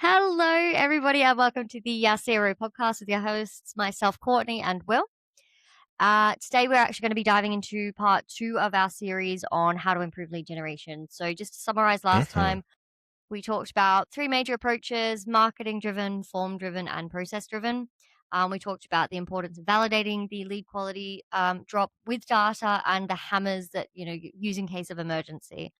Hello, everybody, and welcome to the CRO podcast with your hosts, myself, Courtney, and Will. Today, we're actually going to be diving into part 2 of our series on how to improve lead generation. So, just to summarize, last time we talked about 3 major approaches: marketing driven, form driven, and process driven. We talked about the importance of validating the lead quality drop with data and the hammers that you use in case of emergency.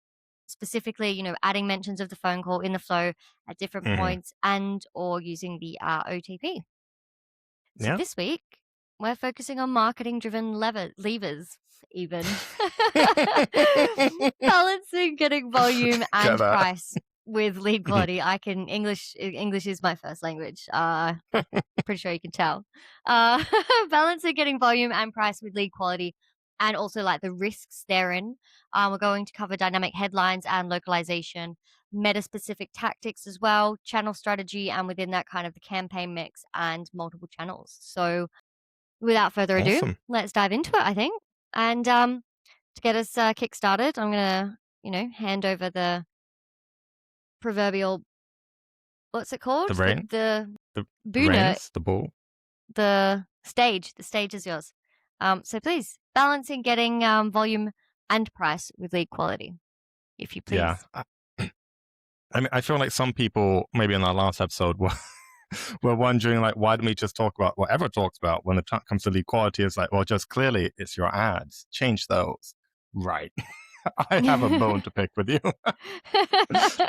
Specifically, adding mentions of the phone call in the flow at different points and or using the OTP. So Yeah. this week, we're focusing on marketing-driven levers, even. Balancing getting volume and price with lead quality. English is my first language. Pretty sure you can tell. Balancing getting volume and price with lead quality and also like the risks therein. We're going to cover dynamic headlines and localization, meta-specific tactics as well, channel strategy, and within that kind of the campaign mix and multiple channels. So without further ado, let's dive into it, I think. And to get us kick-started, I'm going to, hand over the proverbial, what's it called? The Buna, reins, the ball. the stage. The stage is yours. So please, balancing getting volume and price with lead quality, if you please. Yeah. I mean, I feel like some people, maybe in our last episode, were wondering, like, why don't we just talk about whatever talks about when it comes to lead quality? It's like, well, just clearly it's your ads. Change those. Right. I have a bone to pick with you.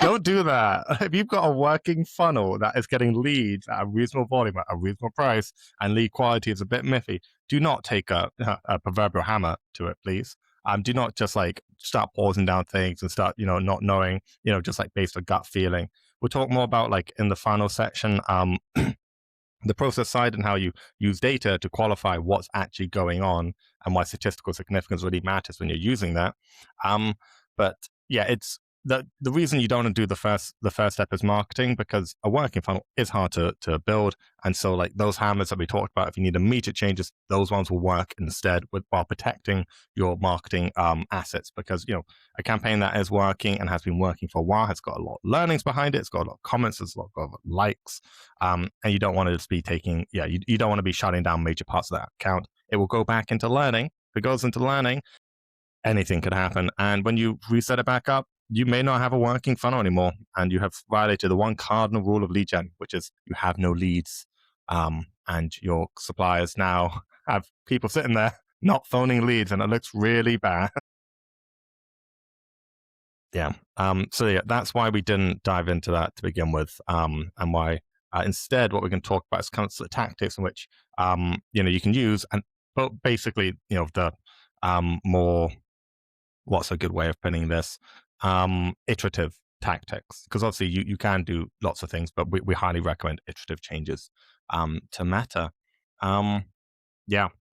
Don't do that. If you've got a working funnel that is getting leads at a reasonable volume, at a reasonable price, and lead quality is a bit miffy, do not take a proverbial hammer to it, please. Do not just like start pausing down things and start, not knowing, just like based on gut feeling. We'll talk more about like in the final section, the process side and how you use data to qualify what's actually going on and why statistical significance really matters when you're using that. But yeah, it's the reason you don't want to do the first step is marketing, because a working funnel is hard to build. And so like those hammers that we talked about, if you need immediate changes, those ones will work instead while protecting your marketing assets, because a campaign that is working and has been working for a while has got a lot of learnings behind it. It's got a lot of comments, there's a lot of likes, and you don't want to just be taking, you don't want to be shutting down major parts of that account. It will go back into learning. If it goes into learning, anything could happen. And when you reset it back up, you may not have a working funnel anymore, and you have violated the one cardinal rule of lead gen, which is you have no leads. And your suppliers now have people sitting there not phoning leads, and it looks really bad. Yeah. So yeah, that's why we didn't dive into that to begin with, and why instead what we're going to talk about is kind of the tactics in which you can use, and but basically the more, what's a good way of putting this, iterative tactics, because obviously you can do lots of things, but we highly recommend iterative changes to meta. You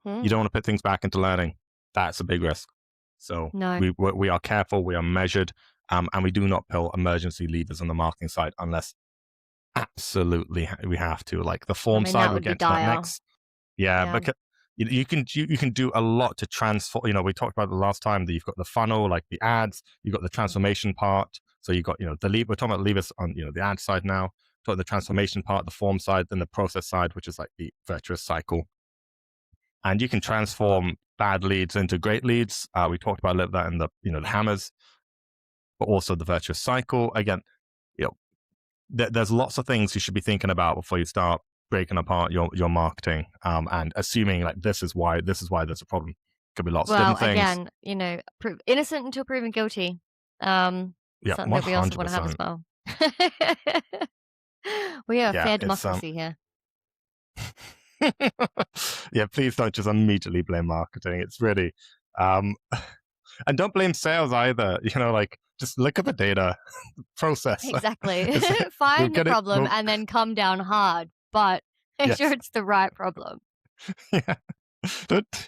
don't want to put things back into learning. That's a big risk. So no. we are careful, we are measured, and we do not pull emergency levers on the marketing side unless absolutely we have to. Like the form side, we'll get to that next. Yeah. Because you can do a lot to transform. We talked about the last time that you've got the funnel, like the ads, you've got the transformation part. So you've got, the lead, we're talking about levers on, the ad side now, the transformation part, the form side, then the process side, which is like the virtuous cycle. And you can transform bad leads into great leads. We talked about a little bit in the, the hammers, but also the virtuous cycle. Again, there's lots of things you should be thinking about before you start breaking apart your marketing, and assuming like this is why there's a problem. Could be lots of different things. Again, innocent until proven guilty. Something that we also want to have as well. We are a fair democracy here. Yeah, please don't just immediately blame marketing. It's really, and don't blame sales either. Like just look at the data, process. Exactly. Find the problem and then come down hard, but make sure it's the right problem.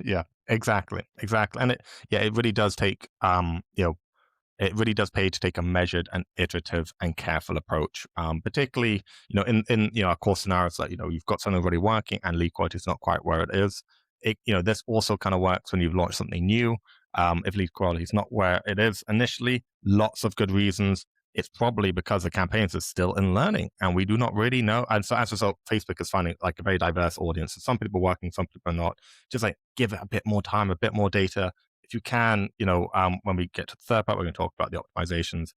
Yeah, exactly. And it really does take, it really does pay to take a measured and iterative and careful approach, particularly, in our core scenarios, like, you've got something already working and lead quality is not quite where it is. This also kind of works when you've launched something new. If lead quality is not where it is initially, lots of good reasons it's probably because the campaigns are still in learning and we do not really know. And so as a result, Facebook is finding like a very diverse audience. So some people are working, some people are not. Just like give it a bit more time, a bit more data. If you can, when we get to the third part, we're going to talk about the optimizations,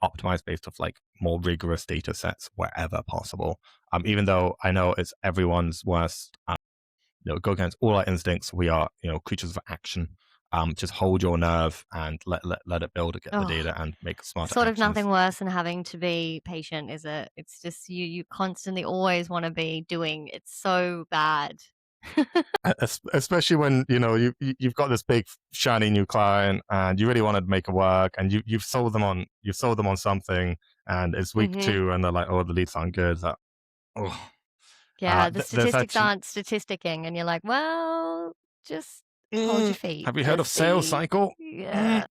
optimize based off like more rigorous data sets wherever possible. Even though I know it's everyone's worst, go against all our instincts. We are, creatures of action. Just hold your nerve and let it build to get the data and make smarter sort actions. of nothing worse than having to be patient, is it? It's just you constantly always want to be doing. It's so bad. Especially when you've got this big shiny new client and you really want to make it work, and you've sold them on something, and it's week 2 and they're like, oh, the leads aren't good. That, yeah, the statistics actually, aren't statisticing, and you're like, well, just hold your feet. Have you heard of sales cycle? Yeah.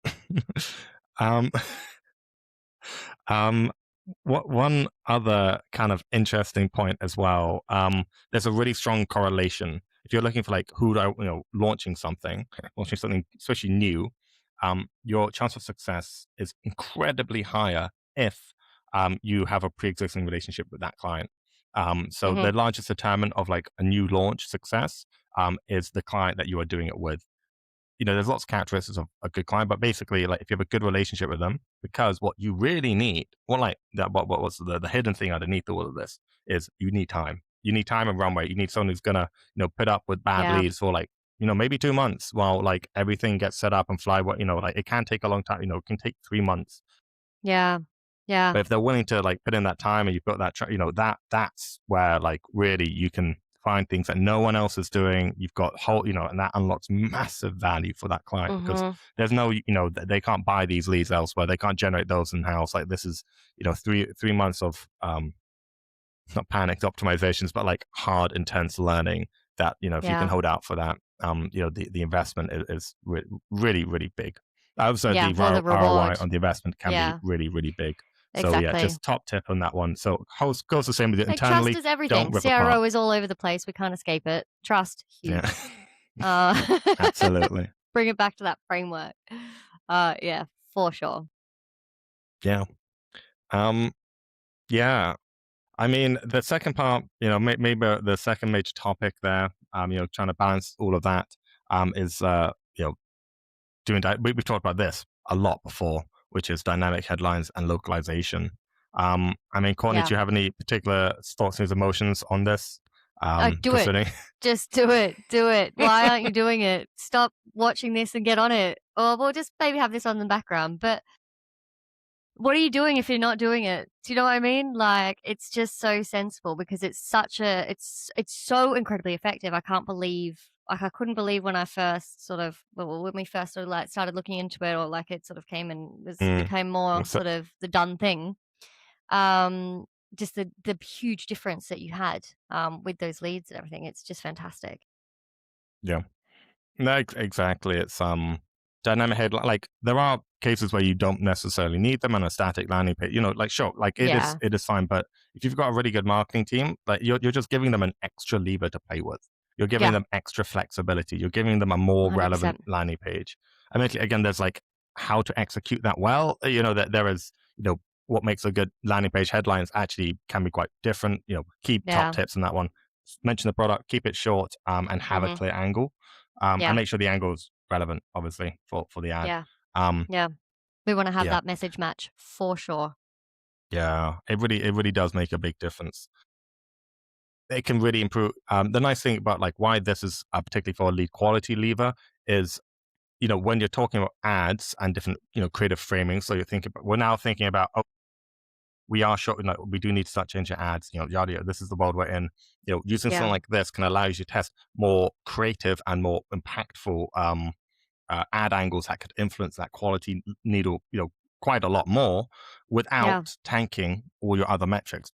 One other kind of interesting point as well. There's a really strong correlation. If you're looking for like launching something especially new, your chance of success is incredibly higher if you have a pre-existing relationship with that client. So the largest determinant of like a new launch success is the client that you are doing it with. There's lots of characteristics of a good client, but basically, like if you have a good relationship with them, because what you really need, what's the hidden thing underneath all of this is you need time. You need time and runway. You need someone who's gonna, put up with bad leads for like, maybe 2 months while like everything gets set up and fly. Like it can take a long time. It can take 3 months. Yeah. Yeah. But if they're willing to like put in that time and you've got that, that's where like really you can find things that no one else is doing. You've got whole, and that unlocks massive value for that client because there's no, they can't buy these leads elsewhere. They can't generate those in house. Like this is, 3 months of, not panicked optimizations, but like hard, intense learning that, if you can hold out for that, the investment is really, really big. Also, the ROI on the investment can be really, really big. So exactly. just top tip on that one. So goes the same with it like internally. Trust is everything. CRO is all over the place. We can't escape it. Trust, huge. Yeah. Absolutely. Bring it back to that framework. Yeah, for sure. Yeah. Yeah. I mean, the second part, maybe the second major topic there, trying to balance all of that, is, doing we've talked about this a lot before, which is dynamic headlines and localization. I mean, Courtney, do you have any particular thoughts and emotions on this? Do it. Just do it. Do it. Why aren't you doing it? Stop watching this and get on it. Or we'll just maybe have this on the background. But what are you doing if you're not doing it? Do you know what I mean? Like, it's just so sensible because it's such a, it's so incredibly effective. I couldn't believe when I first when we first sort of like started looking into it, or like it sort of came and became more sort of the done thing. Just the huge difference that you had with those leads and everything. It's just fantastic. Yeah. No, exactly. It's dynamic headline. Like there are cases where you don't necessarily need them on a static landing page. Like sure, like it is fine. But if you've got a really good marketing team, like you're just giving them an extra lever to play with. You're giving them extra flexibility. You're giving them a more 100%. Relevant landing page. I mean, again, there's like how to execute that well. That there is, what makes a good landing page headlines actually can be quite different. Keep top tips in that one. Mention the product, keep it short, and have a clear angle. And make sure the angle is relevant, obviously, for the ad. Yeah. We want to have that message match for sure. Yeah, it really does make a big difference. It can really improve. The nice thing about like why this is particularly for a lead quality lever is, when you're talking about ads and different, creative framing. So we're now thinking about, we are short, we do need to start changing ads, yada. This is the world we're in. Using something like this can allow you to test more creative and more impactful ad angles that could influence that quality needle, quite a lot more without tanking all your other metrics.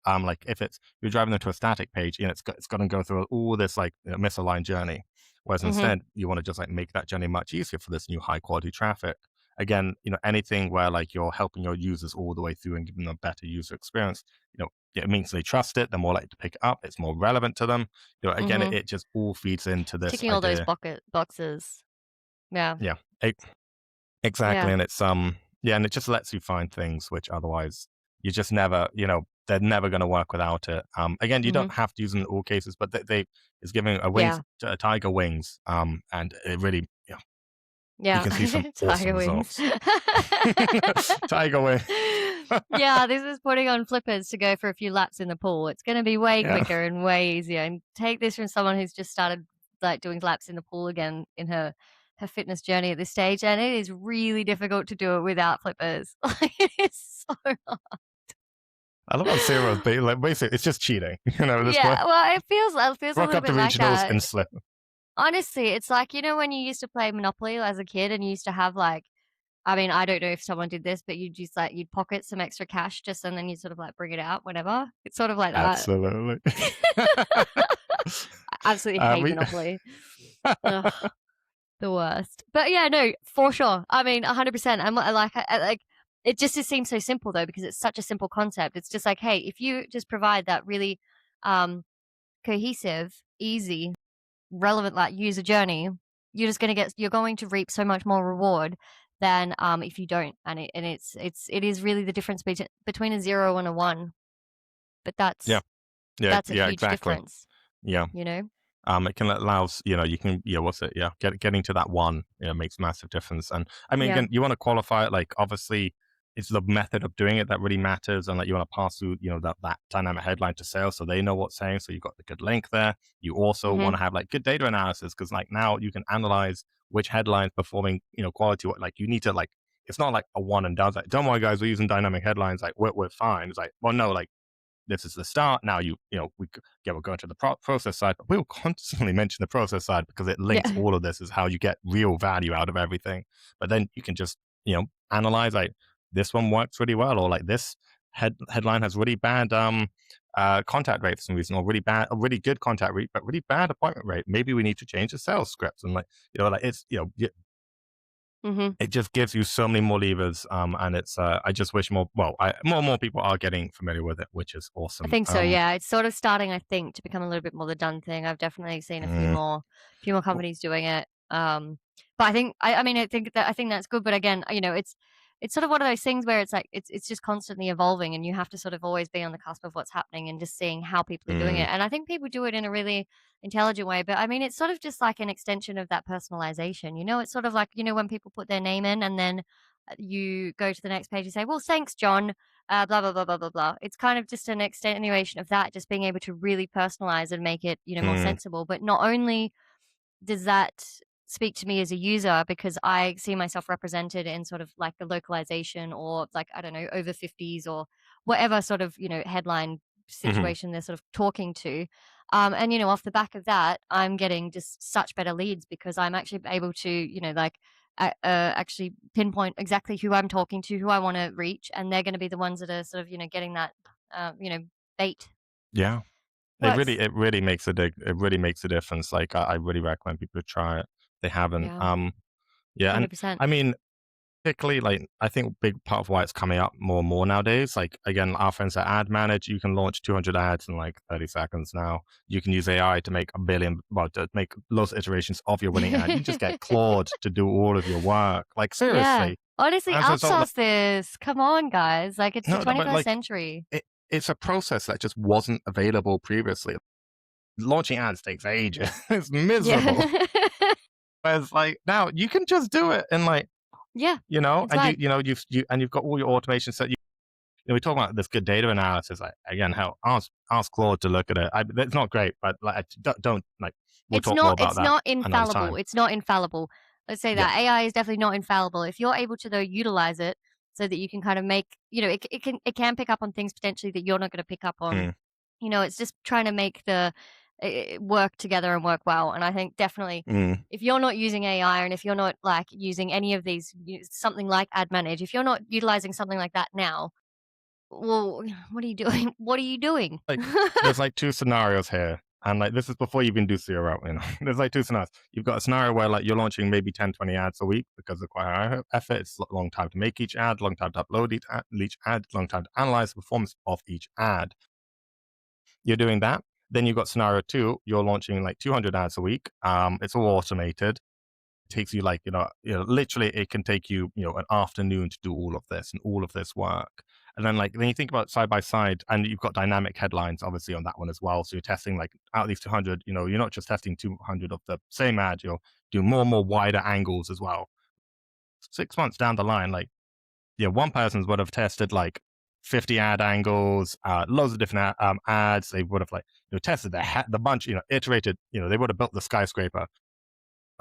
Like if you're driving them to a static page, it's got to go through all this like misaligned journey. Whereas instead, you want to just like make that journey much easier for this new high quality traffic. Again, anything where like you're helping your users all the way through and giving them a better user experience, it means they trust it. They're more likely to pick it up. It's more relevant to them. Again, it just all feeds into this ticking all those boxes. Yeah. Exactly. And it's Yeah, and it just lets you find things which otherwise you just never, they're never going to work without it. Again, you Hmm. don't have to use them in all cases, but they it's giving Yeah. a tiger wings. And it really, you Yeah. can see some awesome Tiger wings. results. Tiger wing. Yeah, this is putting on flippers to go for a few laps in the pool. It's going to be way Yeah, quicker and way easier. And take this from someone who's just started like doing laps in the pool again in her fitness journey at this stage, and it is really difficult to do it without flippers. Like it is so I love how Sarah's like basically it's just cheating. At this point, yeah. Well, it feels a rock little up to bit like regionals that. in slip. Honestly, it's like when you used to play Monopoly as a kid and you used to have like I mean, I don't know if someone did this, but you'd pocket some extra cash just and then you sort of like bring it out whenever. It's sort of like that. Absolutely. I absolutely hate We Monopoly. Ugh, the worst. But yeah, no, for sure. I mean, 100%. Like it just seems so simple though because it's such a simple concept. It's just like, hey, if you just provide that really um cohesive, easy, relevant like user journey, you're going to reap so much more reward than if you don't. It is really the difference between a 0 and a 1. But yeah, that's a yeah, huge exactly. difference, Yeah. you know? It can allows, you can, what's it? Yeah. Getting to that one, makes massive difference. And I mean, Yeah. again, you want to qualify it, like obviously it's the method of doing it that really matters. And like you want to pass through, that dynamic headline to sales so they know what's saying. So you've got the good link there. You also Mhm. want to have like good data analysis because like now you can analyze which headlines performing, quality. Like you need to like, it's not like a one and done. Like, don't worry, guys, we're using dynamic headlines. Like we're fine. It's like, well, no, like this is the start. Now we'll go into the process side, but we will constantly mention the process side because it links Yeah. all of this is how you get real value out of everything. But then you can just, analyze like this one works really well, or like this headline has really bad contact rate for some reason, or a really good contact rate, but really bad appointment rate. Maybe we need to change the sales scripts and like, like it's, Mhm. it just gives you so many more levers. And it's, I just wish more and more people are getting familiar with it, which is I awesome. think so, yeah. It's sort of starting, I think, to become a little bit more the done thing. I've definitely seen a Mm, few more companies doing it. But I mean, I think that's good. But again, it's sort of one of those things where it's like it's just constantly evolving, and you have to sort of always be on the cusp of what's happening and just seeing how people are doing mm, it. And I think people do it in a really intelligent way. But I mean, it's sort of just like an extension of that personalization. It's sort of like when people put their name in, and then you go to the next page and say, "Well, thanks, John." Blah blah blah blah blah blah. It's kind of just an extenuation of that, just being able to really personalize and make it, more mm, sensible. But not only does that speak to me as a user because I see myself represented in sort of like the localization or like I don't know over 50s or whatever sort of headline mhm. situation they're sort of talking to. And off the back of that, I'm getting just such better leads because I'm actually able to like actually pinpoint exactly who I'm talking to, who I want to reach, and they're going to be the ones that are sort of getting that bait. Yeah. Works. It really makes a difference. Like I really recommend people to try it. If they haven't. Yeah, Yeah. And 100%. I mean, particularly like I think a big part of why it's coming up more and more nowadays. Like again, our friends at Ad Manage, you can launch 200 ads in like 30 seconds now. You can use AI to make to make lots of iterations of your winning ad. You can just get Claude to do all of your work. Like Yeah. seriously. Honestly, As a result, like, outsource this. Come on, guys. Like it's the no, but 21st like century. it's a process that just wasn't available previously. Launching ads takes ages. It's miserable. Yeah. Whereas like now you can just do it and like, Yeah, it's and fine. you've got all your automation set. We talk about this good data analysis. Like again, hell, ask Claude to look at it. It's not great, but like don't like. We'll talk more about It's that not another infallible. time. It's not infallible. Let's say Yeah. that AI is definitely not infallible. If you're able to though utilize it so that you can kind of make, it can pick up on things potentially that you're not going to pick up on. Mm, It's just trying to make the work together and work well. And I think definitely mm. if you're not using AI and if you're not like using any of these something like Ad Manage, if you're not utilizing something like that now, well, what are you doing? What are you doing? Like there's like two scenarios here. And like this is before you even do CRO, There's like two scenarios. You've got a scenario where like you're launching maybe 10, 20 ads a week because of quite high effort. It's a long time to make each ad, long time to upload each ad, long time to analyze the performance of each ad. You're doing that. Then you've got scenario two, you're launching like 200 ads a week. It's all automated. takes you like, literally it can take you, an afternoon to do all of this and all of this work. And then like, then you think about side by side, and you've got dynamic headlines obviously on that one as well. So you're testing like out of these 200, you're not just testing 200 of the same ad, you're doing more and more wider angles as well. 6 months down the line, like, one person would have tested like 50 ad angles, loads of different ads. They would have like, tested the bunch, iterated, they would have built the skyscraper.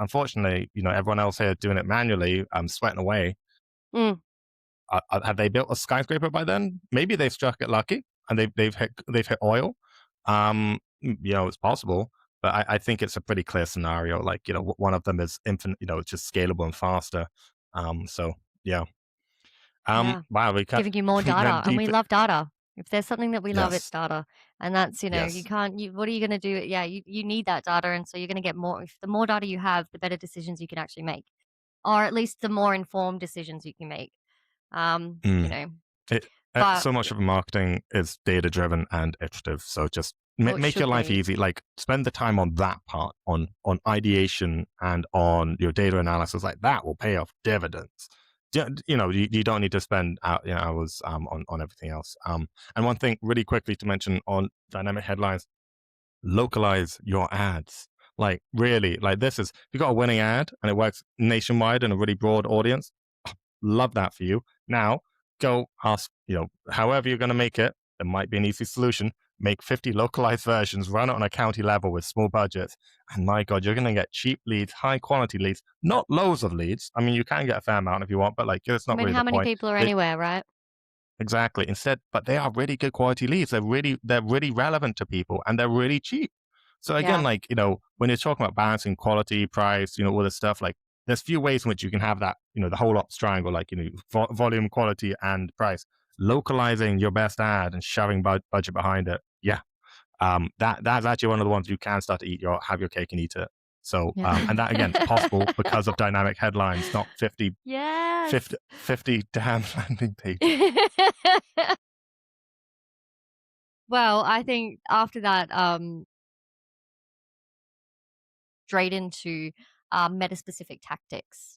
Unfortunately, everyone else here doing it manually, sweating away. Have they built a skyscraper by then? Maybe they've struck it lucky and they've hit oil. It's possible, but I think it's a pretty clear scenario. Like, one of them is infinite, it's just scalable and faster. So yeah. Wow, giving you more data, and we love data. If there's something that we love, it's Yes. data, and that's you Yes. can't. What are you going to do? Yeah, you need that data, and so you're going to get more. If the more data you have, the better decisions you can actually make, or at least the more informed decisions you can make. But So much of marketing is data driven and iterative. So just make your life easy. Like, spend the time on that part, on ideation and on your data analysis. Like, that will pay off dividends. You don't need to spend hours on everything else. And one thing really quickly to mention on dynamic headlines: localize your ads. Like, really, like, this is, if you got a winning ad and it works nationwide in a really broad audience, love that for you. Now go ask, however you're going to make it, there might be an easy solution. Make 50 localized versions, run it on a county level with small budgets. And my God, you're going to get cheap leads, high quality leads, not loads of leads. I mean, you can get a fair amount if you want, but like, it's not really how the many point. people are anywhere, right? Exactly. Instead, but they are really good quality leads. They're really relevant to people, and they're really cheap. So again, like, when you're talking about balancing quality, price, all this stuff, like, there's few ways in which you can have that, the whole ops triangle, like, volume, quality, and price. Localizing your best ad and shoving budget behind it. Yeah. That's actually one of the ones you can start to have your cake and eat it. So, and that again, possible because of dynamic headlines, not 50 damn landing pages. Well, I think after that, straight into meta-specific tactics.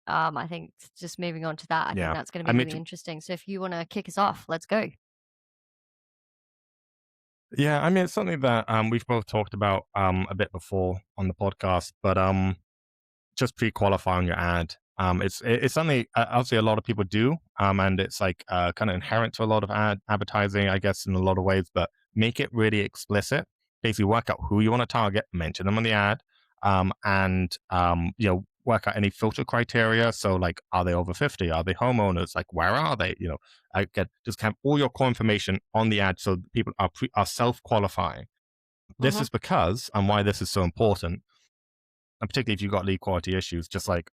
I think just moving on to that, I think that's going to be really interesting. So if you want to kick us off, let's go. Yeah, I mean, it's something that we've both talked about a bit before on the podcast, but just pre-qualifying your ad. It's something obviously a lot of people do, and it's like kind of inherent to a lot of advertising, I guess, in a lot of ways. But make it really explicit. Basically, work out who you want to target, mention them on the ad, and work out any filter criteria. So, like, are they over 50? Are they homeowners? Like, where are they? Just have all your core information on the ad, so people are self-qualifying. This is because, and why this is so important, and particularly if you've got lead quality issues, just like,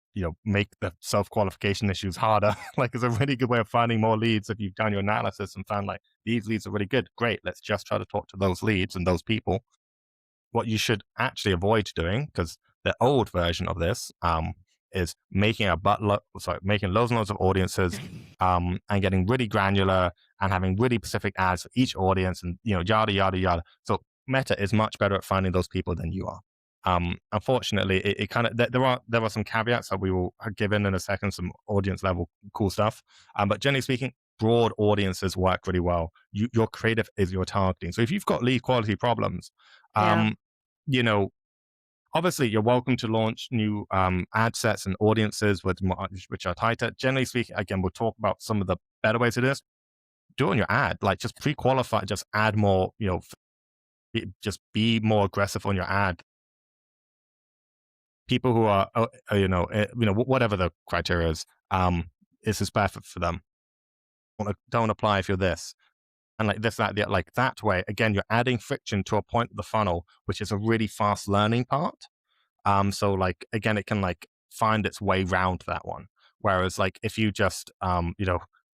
make the self-qualification issues harder. Like, it's a really good way of finding more leads. If you've done your analysis and found like these leads are really good, great, let's just try to talk to those leads and those people. What you should actually avoid doing, because the old version of this is making making loads and loads of audiences and getting really granular and having really specific ads for each audience and, yada, yada, yada. So Meta is much better at finding those people than you are. Unfortunately, it kind of, there are some caveats that we will give in a second, some audience level cool stuff. But generally speaking, broad audiences work really well. Your creative is your targeting. So if you've got lead quality problems, obviously you're welcome to launch new ad sets and audiences which are tighter. Generally speaking, again, we'll talk about some of the better ways to do this. Do it on your ad, like, just pre-qualify, just add more, just be more aggressive on your ad. People who are, whatever the criteria is perfect for them. Don't apply if you're this. And like this, that, like that way, again, you're adding friction to a point of the funnel, which is a really fast learning part. So like, again, it can like find its way round that one. Whereas like, if you just,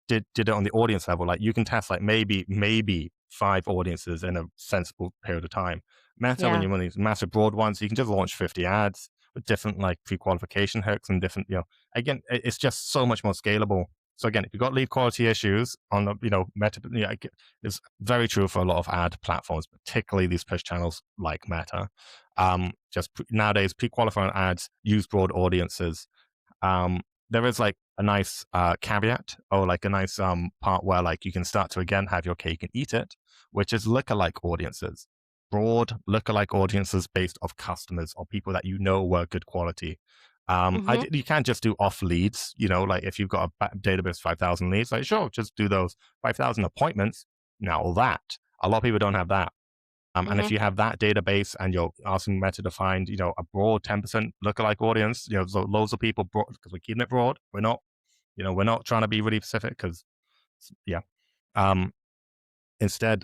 did it on the audience level, like, you can test like maybe 5 audiences in a sensible period of time. Meta, when you want these massive broad ones, you can just launch 50 ads with different like pre-qualification hooks and different, again, it's just so much more scalable. So again, if you've got lead quality issues on the, Meta, it's very true for a lot of ad platforms, particularly these push channels like Meta. Nowadays, pre-qualifying ads use broad audiences. There is like a nice caveat, or like a nice part where like you can start to again have your cake and eat it, which is lookalike audiences. Broad lookalike audiences based off customers or people that were good quality. You can't just do off leads, like if you've got a database of 5,000 leads, like sure, just do those 5,000 appointments. Now that, a lot of people don't have that. And if you have that database and you're asking Meta to find, a broad 10% lookalike audience, so loads of people, because we're keeping it broad. We're not trying to be really specific because, yeah. Instead,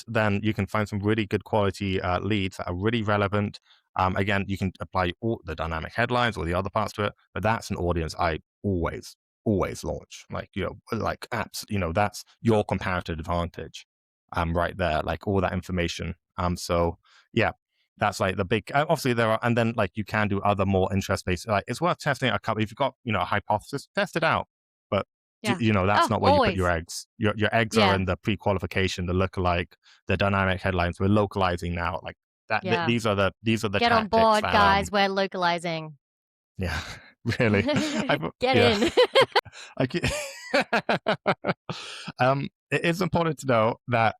then you can find some really good quality leads that are really relevant. Again, you can apply all the dynamic headlines or the other parts to it, but that's an audience I always launch. Like, like apps, that's your comparative advantage. Right there, like all that information. So yeah, that's like the big. Obviously, there are, and then like you can do other more interest based. Like it's worth testing a couple. If you've got a hypothesis, test it out. But Yeah. that's not where you put your Always. eggs. Your eggs are in the pre-qualification, the lookalike, the dynamic headlines. We're localizing now. Like that. Yeah. These are the Get on tactics board, that, guys. We're localizing. Yeah, really. Get in. It is important to know that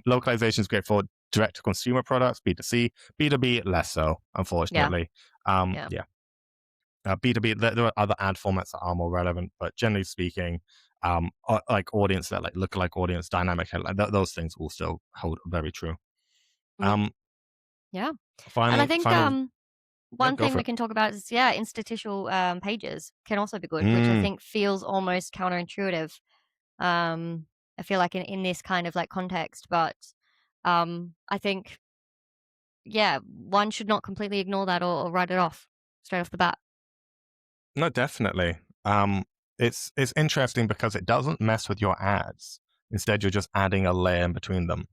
localization is great for direct to consumer products, B2C, B2B less so, unfortunately. Yeah. B2B, there are other ad formats that are more relevant, but generally speaking, like audience that like lookalike audience, dynamic headline, those things will still hold very true. Yeah. Final, and I think one thing we it. can talk about is interstitial pages can also be good, which I think feels almost counterintuitive. I feel like in this kind of like context, but I think one should not completely ignore that or write it off straight off the bat. No, definitely. It's interesting because it doesn't mess with your ads. Instead, you're just adding a layer in between them.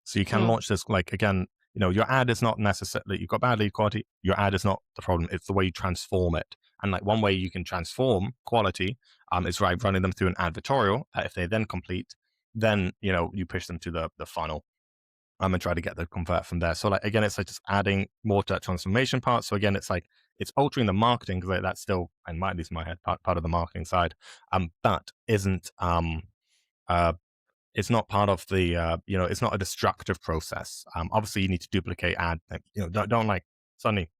So you can launch this, like, again, your ad is not necessarily, you've got bad lead quality, your ad is not the problem. It's the way you transform it. And like one way you can transform quality is by running them through an advertorial. If they then complete, then, you push them to the funnel and try to get the convert from there. So like, again, it's like just adding more to that transformation part. So again, it's like, it's altering the marketing because that's still, and at least in my head, part of the marketing side, but isn't, it's not part of the, it's not a destructive process. Obviously you need to duplicate ad, don't like suddenly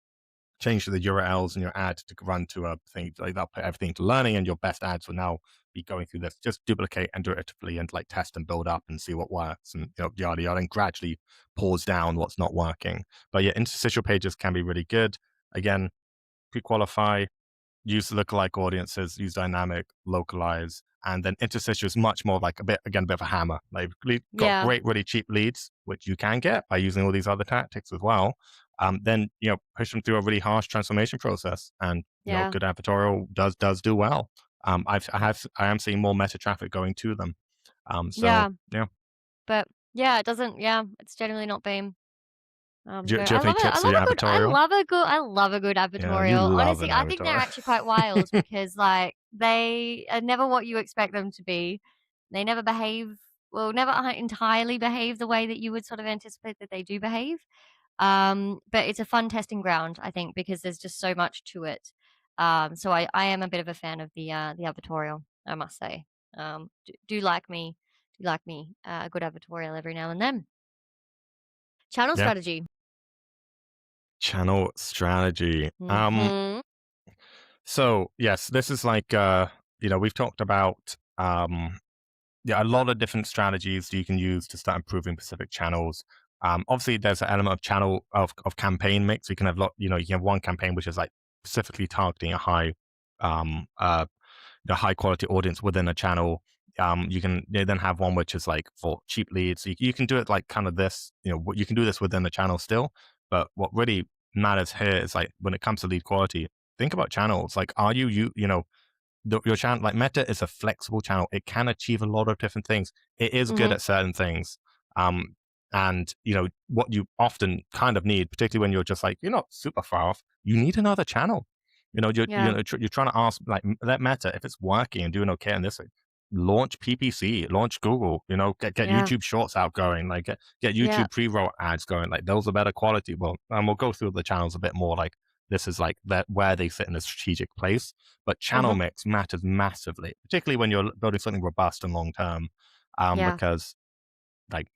change the URLs in your ad to run to a thing like that, put everything to learning, and your best ads will now be going through this. Just duplicate and iteratively and like test and build up and see what works, and yada yada, and gradually pause down what's not working. But yeah, interstitial pages can be really good. Again, pre-qualify, use lookalike audiences, use dynamic, localize, and then interstitial is much more like a bit of a hammer. Like you've got great, really cheap leads, which you can get by using all these other tactics as well. Then push them through a really harsh transformation process, and good advertorial does do well. I am seeing more meta traffic going to them. But it doesn't. It's generally not been. Do you have any tips for your advertorial? I love a good advertorial. Honestly, I think they're actually quite wild because like they are never what you expect them to be. They never never entirely behave the way that you would sort of anticipate that they do behave. But it's a fun testing ground, I think, because there's just so much to it. So I am a bit of a fan of the advertorial, I must say. Do like me a good advertorial every now and then. Channel strategy. Channel strategy. So yes, this is like we've talked about a lot of different strategies you can use to start improving specific channels. Obviously, there's an element of channel of campaign mix. You can have you can have one campaign which is like specifically targeting a high high quality audience within a channel. You can then have one which is like for cheap leads. So you can do it like kind of this. You can do this within the channel still. But what really matters here is like when it comes to lead quality, think about channels. Like, are your channel, like Meta is a flexible channel. It can achieve a lot of different things. It is good at certain things. And what you often kind of need, particularly when you're just like, you're not super far off, you need another channel. You're Yeah. you're trying to ask like that Meta if it's working and doing okay in this. Launch PPC, launch Google, get Yeah. YouTube Shorts out going, like get Yeah. YouTube pre-roll ads going, like those are better quality. Well, and we'll go through the channels a bit more, like this is like that where they sit in a strategic place. But channel mix matters massively, particularly when you're building something robust and long term, Yeah. because like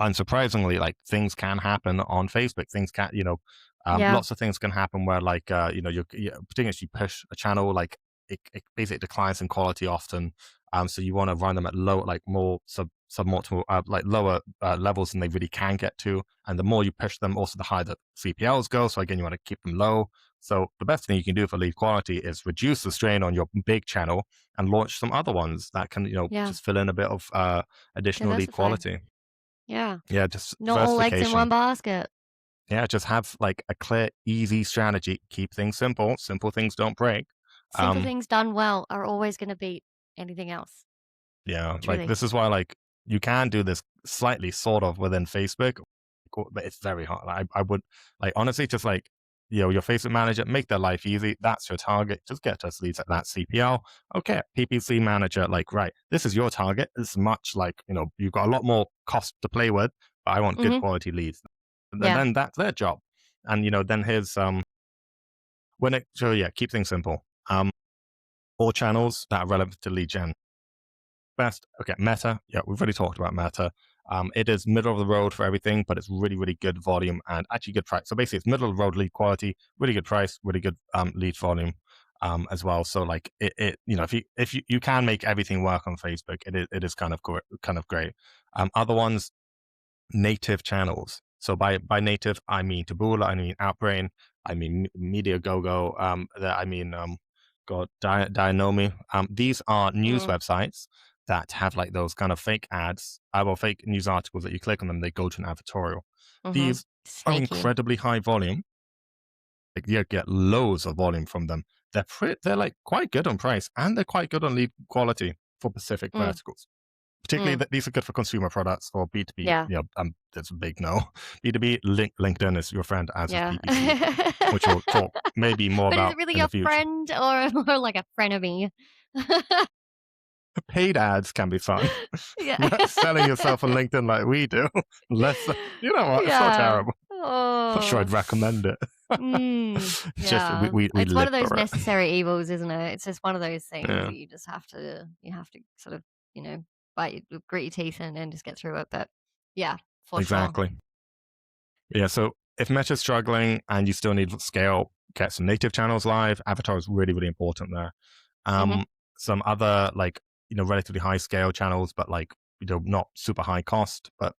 unsurprisingly, like things can happen on Facebook. Things can, Yeah. lots of things can happen where like, particularly if you push a channel, like it basically declines in quality often. So you want to run them at low, like more suboptimal, like lower levels than they really can get to. And the more you push them, also the higher the CPLs go. So again, you want to keep them low. So the best thing you can do for lead quality is reduce the strain on your big channel and launch some other ones that can, Yeah. just fill in a bit of additional lead Diversify. quality. Yeah. Yeah, just Not all eggs in one basket. Yeah, just have like a clear, easy strategy. Keep things simple. Simple things don't break. Simple things done well are always going to beat anything else. Yeah, like Truly. this is why like you can do this slightly sort of within Facebook, but it's very hard. I would like honestly just like your Facebook manager, make their life easy. That's your target. Just get us leads at that CPL. Okay, PPC manager, like right, this is your target. It's much like you've got a lot more cost to play with, but I want good quality leads. And Yeah. then that's their job. And then here's keep things simple. All channels that are relevant to lead gen. Best, okay, Meta. Yeah, we've already talked about Meta. It is middle of the road for everything, but it's really, really good volume and actually good price. So basically, it's middle of the road lead quality, really good price, really good lead volume as well. So like if you can make everything work on Facebook, it is kind of great. Other ones, native channels. So by native, I mean Taboola, I mean Outbrain, I mean Mediagogo, I mean Dynami. These are news websites that have like those kind of fake ads, or fake news articles that you click on them, they go to an advertorial. These are incredibly high volume. Like you get loads of volume from them. They're like quite good on price and they're quite good on lead quality for specific verticals. Particularly that these are good for consumer products. For B2B, Yeah. that's a big no. B2B, LinkedIn is your friend, as is PPC, which we'll talk maybe more But about is it really in your the future. friend or more like a frenemy? Paid ads can be fun. Yeah. Selling yourself on LinkedIn like we do. It's not terrible. Oh. Not sure I'd recommend it. Yeah. We it's one of those live for it. necessary evils, isn't it? It's just one of those things that you just have to sort of, grit your teeth and just get through it. But yeah, for Exactly. sure. Yeah, so if Meta's struggling and you still need scale, get some native channels live. Avatar is really, really important there. Some other like, relatively high scale channels, but like, not super high cost, but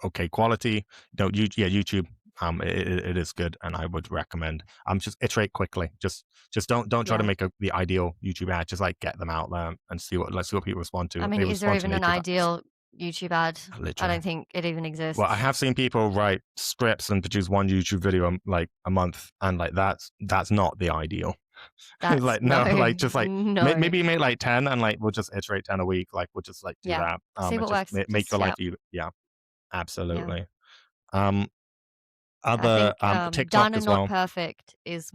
okay quality. YouTube, it is good and I would recommend. Just iterate quickly. Just don't try to make the ideal YouTube ad. Just like get them out there and see what people respond to. I mean, is there even an ideal YouTube ad? Literally. I don't think it even exists. Well, I have seen people write scripts and produce one YouTube video like a month, and like that's not the ideal. That's like maybe make like 10, and like we'll just iterate 10 a week. Like we'll just like do that. See what works. Make your life easier. Yeah, absolutely. Other I think, TikTok done as and well. not perfect is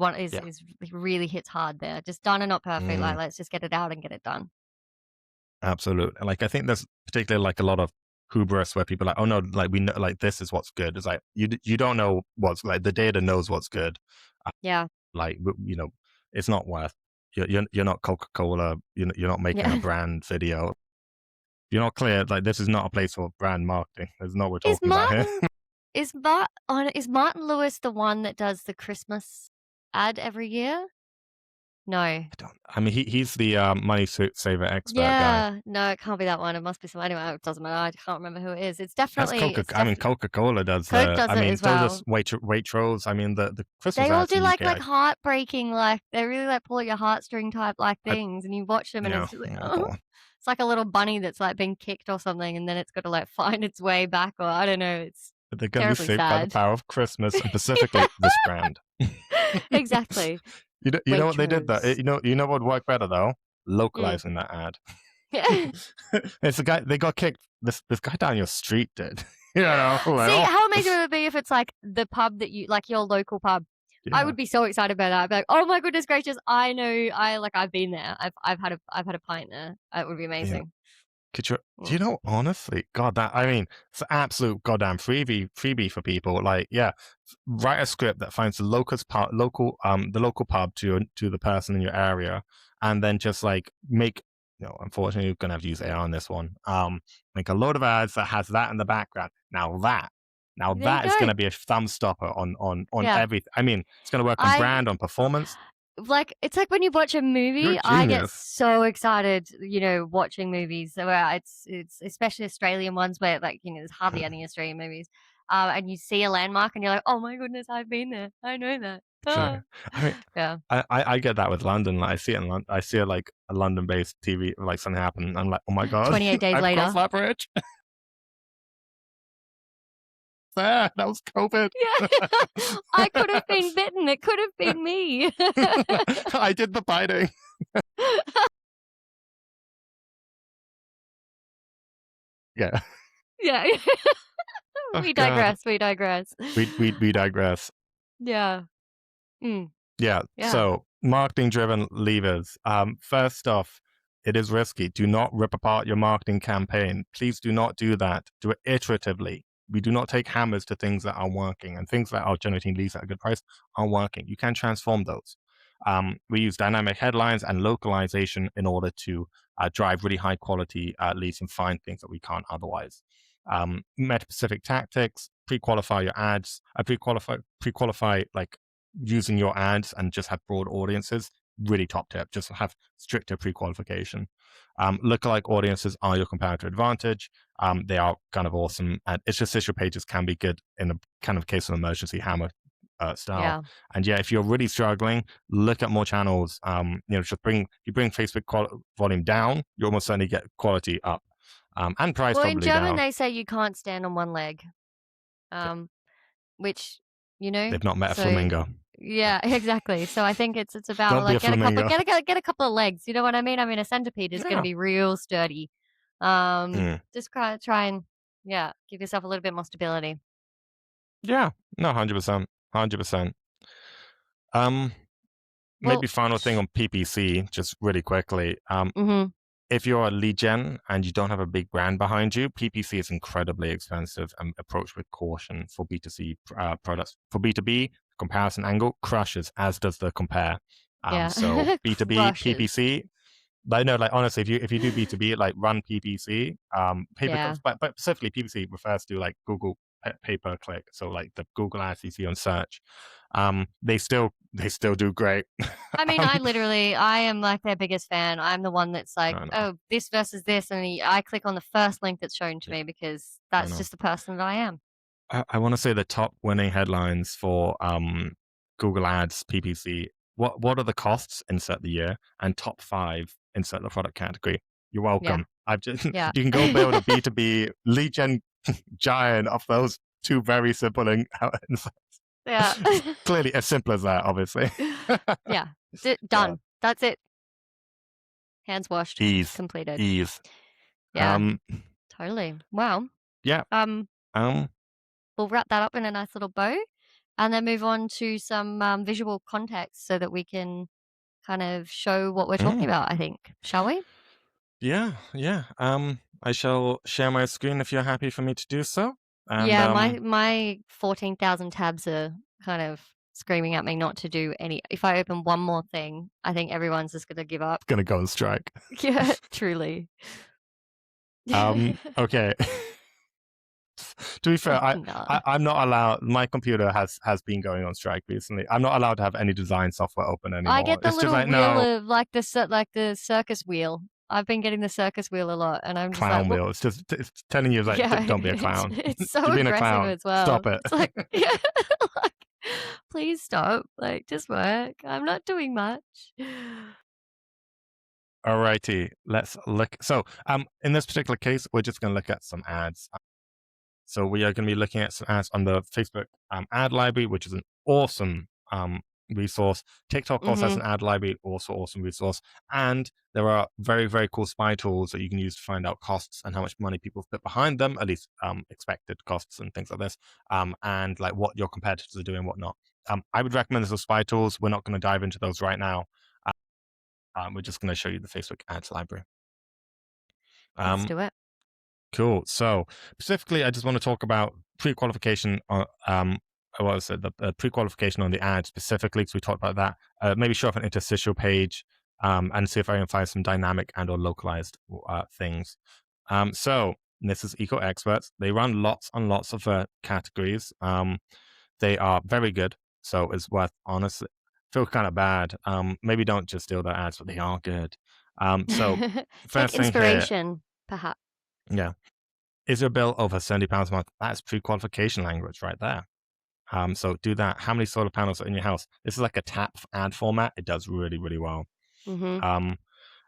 really hits hard there. Just done and not perfect. Like let's just get it out and get it done. Absolutely. Like I think there's particularly like a lot of hubris where people are like, oh no, like we know, like this is what's good. It's like you don't know what's like the data knows what's good. Like it's not worth. You're not Coca-Cola. You're not making a brand video. You're not clear. Like this is not a place for brand marketing. There's not what we're talking about here. Is Martin Lewis the one that does the Christmas ad every year? No. I mean, he's the money saver expert guy. Yeah, no, it can't be that one. It must be someone. Anyway, it doesn't matter. I can't remember who it is. It's definitely. Coca-Cola does. Coke does it as well. So does Waitrose. I mean, the Christmas. They all do like heartbreaking, like they really like pull at your heartstring type like things, and you watch them, and it's just like, it's like a little bunny that's like been kicked or something, and then it's got to like find its way back, or I don't know. It's they're going to be saved by the power of Christmas, and specifically this brand. Exactly. You know what they did though? You know what would work better though? Localizing that ad. Yeah. It's the guy they got kicked. This guy down your street did. See, how amazing would it be if it's like the pub that you like, your local pub. I would be so excited about that. I'd be like, oh my goodness gracious, I know, I've been there. I've had a pint there. It would be amazing. Could you, do you know, honestly, God, I mean, it's an absolute goddamn freebie for people. Like, yeah, write a script that finds the the local pub to the person in your area, and then just like make, unfortunately, you're gonna have to use AI on this one. Make a load of ads that has that in the background. Now that is gonna be a thumb stopper on everything. I mean, it's gonna work on brand, on performance. Like, it's like when you watch a movie, I get so excited, watching movies where it's especially Australian ones where, like, there's hardly any Australian movies. And you see a landmark and you're like, oh my goodness, I've been there. I know that. Exactly. I mean, yeah. I get that with London. Like, I see it in London. I see it like a London-based TV, like something happened. And I'm like, oh my God. 28 days later. I've crossed that bridge. There, that was COVID. Yeah. I could have been bitten. It could have been me. I did the biting. Yeah. Yeah. We digress. We digress. We digress. Yeah. Yeah. So marketing-driven levers. First off, it is risky. Do not rip apart your marketing campaign. Please do not do that. Do it iteratively. We do not take hammers to things that are working, and things that are generating leads at a good price are working. You can transform those. We use dynamic headlines and localization in order to drive really high quality leads and find things that we can't otherwise. Meta-specific tactics, pre-qualify your ads, pre-qualify like using your ads and just have broad audiences. Really top tip, just have stricter pre-qualification. Lookalike audiences are your comparative advantage. They are kind of awesome, and it's just your pages can be good in a kind of case of emergency hammer style. Yeah. And if you're really struggling, look at more channels. Just bring Facebook volume down, you almost certainly get quality up, and price probably down. Well, in German they say you can't stand on one leg, which they've not met a flamingo. Yeah, exactly. So I think it's about like get a couple of legs. You know what I mean? I mean, a centipede is going to be real sturdy. Just try and give yourself a little bit more stability. Yeah, no, 100%. Maybe final thing on PPC, just really quickly. If you're a lead gen and you don't have a big brand behind you, PPC is incredibly expensive and approached with caution for B2C products. For B2B, comparison angle crushes, as does the compare. So B2B, PPC. But I know, like, honestly, if you do B2B, like, run PPC, but specifically PPC refers to like Google pay-per-click. So like the Google ads you see on search, they still do great. I mean, I am like their biggest fan. I'm the one that's like, oh, this versus this, and I click on the first link that's shown to me because that's just the person that I am. I want to say the top winning headlines for Google Ads PPC. What are the costs? Insert the year, and top 5. Insert the product category. You're welcome. I've just you can go build a B2B lead gen giant of those 2 very simple insights. Yeah. Clearly as simple as that, obviously. Yeah. Done. That's it. Hands washed. Completed. Ease. Yeah. Totally. Wow. Yeah. We'll wrap that up in a nice little bow and then move on to some visual context so that we can kind of show what we're talking about, I think. Shall we? Yeah. I shall share my screen if you're happy for me to do so. And, my 14,000 tabs are kind of screaming at me not to do any. If I open one more thing, I think everyone's just going to give up. Going to go on strike. Yeah, truly. Okay. To be fair, I'm not allowed. My computer has been going on strike recently. I'm not allowed to have any design software open anymore. I get the little wheel of like the circus wheel. I've been getting the circus wheel a lot, and I'm just clown like, wheel. It's telling you like, don't be a clown. It's so aggressive a clown. As well. Stop it. It's like, like, please stop. Like, just work. I'm not doing much. Alrighty, let's look. So, in this particular case, we're just going to look at some ads. So we are going to be looking at some ads on the Facebook ad library, which is an awesome resource. TikTok also has an ad library, also awesome resource. And there are very, very cool spy tools that you can use to find out costs and how much money people put behind them, at least expected costs and things like this, and like what your competitors are doing and whatnot. I would recommend the spy tools. We're not going to dive into those right now. We're just going to show you the Facebook ads library. Let's do it. Cool. So specifically, I just want to talk about pre-qualification. What was it? The pre-qualification on the ad specifically, because we talked about that. Maybe show off an interstitial page and see if I can find some dynamic and or localized things. So this is Eco Experts. They run lots and lots of categories. They are very good. So it's worth, honestly, feel kind of bad. Maybe don't just steal their ads, but they are good. So Take first thing here, inspiration, perhaps. yeah. Is your bill over £70 a month? That's pre-qualification language right there. So do that. How many solar panels are in your house? This is like a tap ad format. It does really, really well.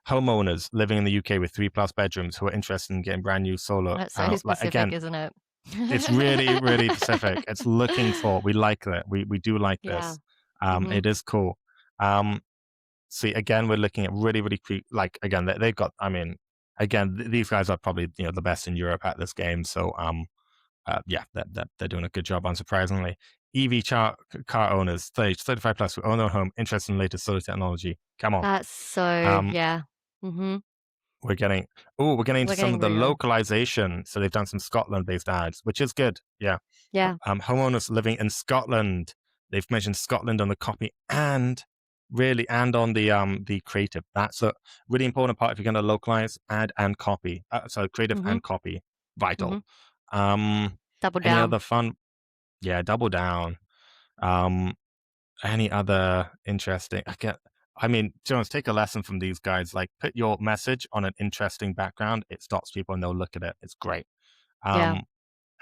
Homeowners living in the UK with 3+ bedrooms who are interested in getting brand new solar That's so panels. specific, Again, isn't it? it's really, really specific. It's looking for. We like it. We do like this. It is cool. See, again, we're looking at really, really again, they've got. I mean, again, these guys are probably the best in Europe at this game. So yeah, they're doing a good job, unsurprisingly. EV car owners, 35 plus, who own their home, interested in latest solar technology. Come on. That's so, yeah. We're getting into some of the real. localization. So they've done some Scotland-based ads, which is good. Yeah. Yeah. Homeowners living in Scotland. They've mentioned Scotland on the copy and on the creative. That's a really important part if you're going to localize, ad and copy. So creative and copy, vital. Double any down. other fun? Yeah, double down. Any other interesting? I mean, Jones, take a lesson from these guys. Like, put your message on an interesting background. It stops people and they'll look at it. It's great. Yeah.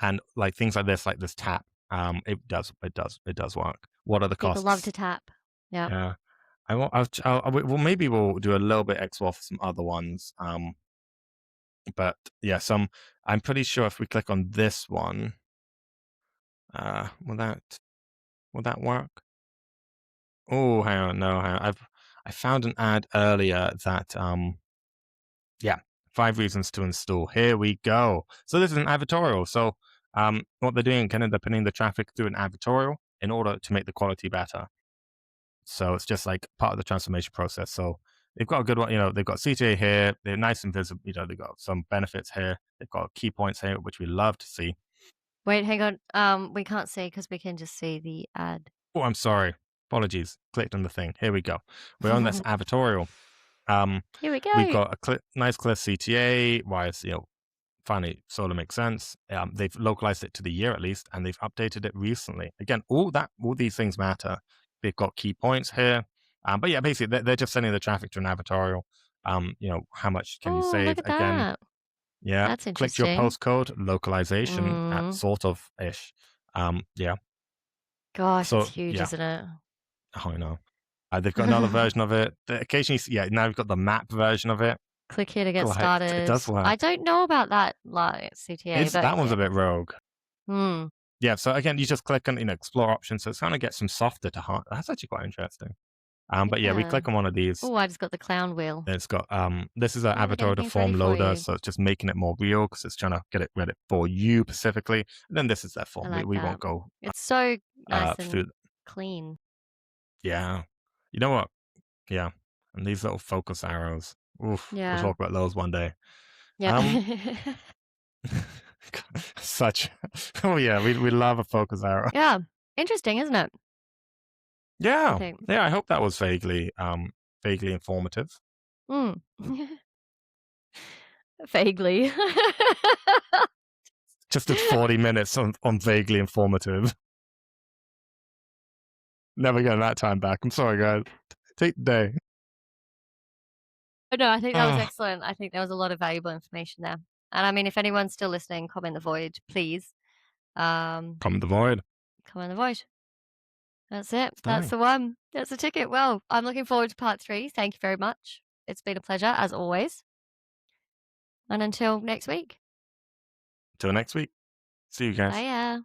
And like things like this tap. It does work. What are the costs? People love to tap. Yeah. Yeah. Well, maybe we'll do a little bit extra for some other ones. But yeah, I'm pretty sure if we click on this one, will that work? Oh, hang on, no, hang on. I found an ad earlier that yeah, 5 reasons to install. Here we go. So this is an advertorial. So what they're doing, they're putting the traffic through an advertorial in order to make the quality better. So it's just like part of the transformation process. So they've got a good one, they've got CTA here, they're nice and visible, they've got some benefits here, they've got key points here, which we love to see. Wait, hang on. We can't see because we can just see the ad. Oh, I'm sorry. Apologies. Clicked on the thing. Here we go. We're on this advertorial. Here we go. We've got a nice clear CTA. Why it's finally solar makes sense. They've localized it to the year at least, and they've updated it recently. Again, all these things matter. They've got key points here. But yeah, basically they're just sending the traffic to an advertorial. How much can you save? Look at Again, that. yeah. That's Click your interesting. postcode localization at sort of ish. Yeah. Gosh, So, it's huge, yeah. isn't it? Oh, I know. They've got another version of it. Occasionally, yeah. Now we've got the map version of it. Click here to get started. It does work. I don't know about that CTA, but that one's a bit rogue. Hmm. Yeah. So again, you just click on explore options. So it's going to get some softer to hard. That's actually quite interesting. But yeah, we click on one of these. Oh, I just got the clown wheel. It's got this is an avatar to form loader, so it's just making it more real because it's trying to get it ready for you specifically. And then this is that form. We won't go. It's so nice and clean. Yeah. You know what? Yeah. And these little focus arrows. Oof. Yeah. We'll talk about those one day. Yeah. Oh yeah, we love a focus arrow. Yeah. Interesting, isn't it? Yeah. Yeah, I hope that was vaguely informative. Vaguely. Just at 40 minutes on vaguely informative. Never getting that time back. I'm sorry, guys. Take the day. Oh, no, I think that was excellent. I think there was a lot of valuable information there. And I mean, if anyone's still listening, comment the void, please. Comment the void. Comment the void. That's it. That's the one. That's the ticket. Well, I'm looking forward to part 3. Thank you very much. It's been a pleasure, as always. And until next week. Till next week. See you guys. Bye.